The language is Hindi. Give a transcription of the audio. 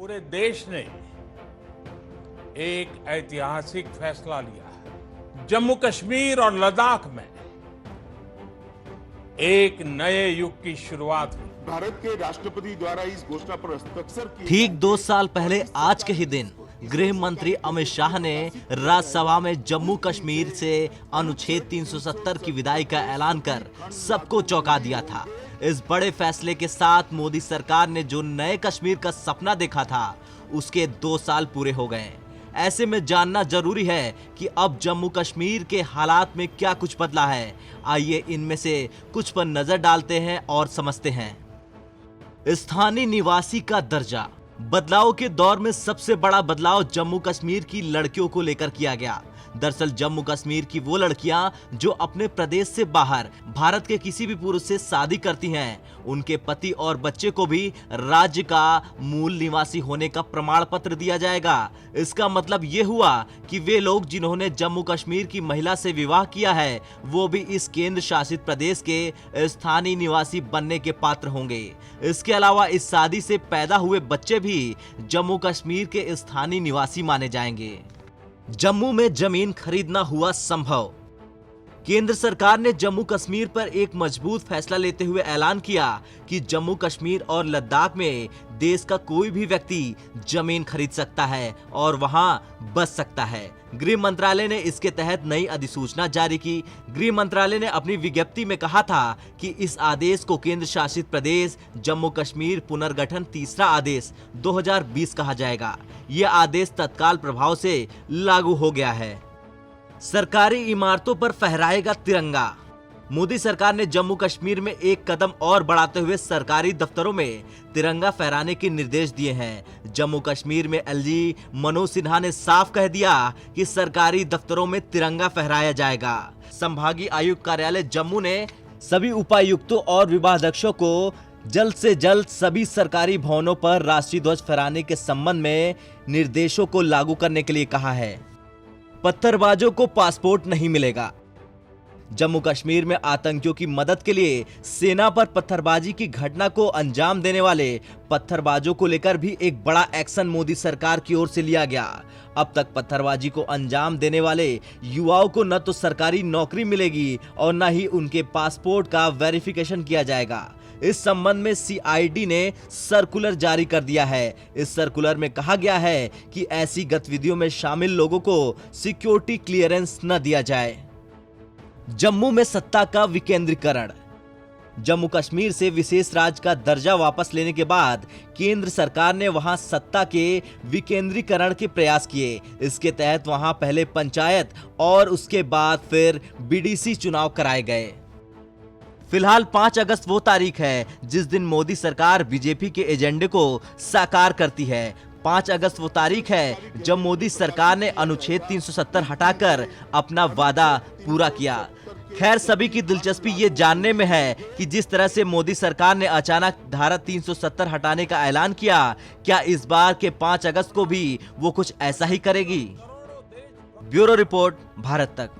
पूरे देश ने एक ऐतिहासिक फैसला लिया है। जम्मू कश्मीर और लद्दाख में एक नए युग की शुरुआत हुई। भारत के राष्ट्रपति द्वारा इस घोषणा पर हस्ताक्षर किए ठीक 2 साल पहले आज के ही दिन गृह मंत्री अमित शाह ने राज्यसभा में जम्मू कश्मीर से अनुच्छेद 370 की विदाई का ऐलान कर सबको चौंका दिया था। इस बड़े फैसले के साथ मोदी सरकार ने जो नए कश्मीर का सपना देखा था उसके 2 साल पूरे हो गए। ऐसे में जानना जरूरी है कि अब जम्मू कश्मीर के हालात में क्या कुछ बदला है। आइए इनमें से कुछ पर नजर डालते हैं और समझते हैं। स्थानीय निवासी का दर्जा। बदलाव के दौर में सबसे बड़ा बदलाव जम्मू कश्मीर की लड़कियों को लेकर किया गया। दरअसल जम्मू कश्मीर की वो लड़कियां जो अपने प्रदेश से बाहर भारत के किसी भी पुरुष से शादी करती हैं, उनके पति और बच्चे को भी राज्य का मूल निवासी होने का प्रमाण पत्र दिया जाएगा। इसका मतलब ये हुआ कि वे लोग जिन्होंने जम्मू कश्मीर की महिला से विवाह किया है वो भी इस केंद्र शासित प्रदेश के स्थानीय निवासी बनने के पात्र होंगे। इसके अलावा इस शादी से पैदा हुए बच्चे भी जम्मू कश्मीर के स्थानीय निवासी माने जाएंगे। जम्मू में जमीन खरीदना हुआ संभव। केंद्र सरकार ने जम्मू कश्मीर पर एक मजबूत फैसला लेते हुए ऐलान किया कि जम्मू कश्मीर और लद्दाख में देश का कोई भी व्यक्ति जमीन खरीद सकता है और वहां बस सकता है। गृह मंत्रालय ने इसके तहत नई अधिसूचना जारी की। गृह मंत्रालय ने अपनी विज्ञप्ति में कहा था कि इस आदेश को केंद्र शासित प्रदेश जम्मू कश्मीर पुनर्गठन तीसरा आदेश 2020 कहा जाएगा। यह आदेश तत्काल प्रभाव से लागू हो गया है। सरकारी इमारतों पर फहराएगा तिरंगा। मोदी सरकार ने जम्मू कश्मीर में एक कदम और बढ़ाते हुए सरकारी दफ्तरों में तिरंगा फहराने के निर्देश दिए हैं। जम्मू कश्मीर में एलजी मनोज सिन्हा ने साफ कह दिया कि सरकारी दफ्तरों में तिरंगा फहराया जाएगा। संभागीय आयुक्त कार्यालय जम्मू ने सभी उपायुक्तों और विभागाध्यक्षों को जल्द से जल्द सभी सरकारी भवनों पर राष्ट्रीय ध्वज फहराने के संबंध में निर्देशों को लागू करने के लिए कहा है। पत्थरबाजों को पासपोर्ट नहीं मिलेगा। जम्मू कश्मीर में आतंकियों की मदद के लिए सेना पर पत्थरबाजी की घटना को अंजाम देने वाले पत्थरबाजों को लेकर भी एक बड़ा एक्शन मोदी सरकार की ओर से लिया गया। अब तक पत्थरबाजी को अंजाम देने वाले युवाओं को न तो सरकारी नौकरी मिलेगी और न ही उनके पासपोर्ट का वेरिफिकेशन किया जाएगा। इस संबंध में सीआईडी ने सर्कुलर जारी कर दिया है। इस सर्कुलर में कहा गया है कि ऐसी गतिविधियों में शामिल लोगों को सिक्योरिटी क्लियरेंस न दिया जाए। जम्मू में सत्ता का विकेंद्रीकरण। जम्मू कश्मीर से विशेष राज्य का दर्जा वापस लेने के बाद केंद्र सरकार ने वहां सत्ता के विकेंद्रीकरण के प्रयास किए। इसके तहत वहां पहले पंचायत और उसके बाद फिर बीडीसी चुनाव कराए गए। फिलहाल 5 अगस्त वो तारीख है जिस दिन मोदी सरकार बीजेपी के एजेंडे को साकार करती है। 5 अगस्त वो तारीख है जब मोदी सरकार ने अनुच्छेद 370 हटाकर अपना वादा पूरा किया। खैर सभी की दिलचस्पी ये जानने में है कि जिस तरह से मोदी सरकार ने अचानक धारा 370 हटाने का ऐलान किया, क्या इस बार के 5 अगस्त को भी वो कुछ ऐसा ही करेगी? ब्यूरो रिपोर्ट, भारत तक।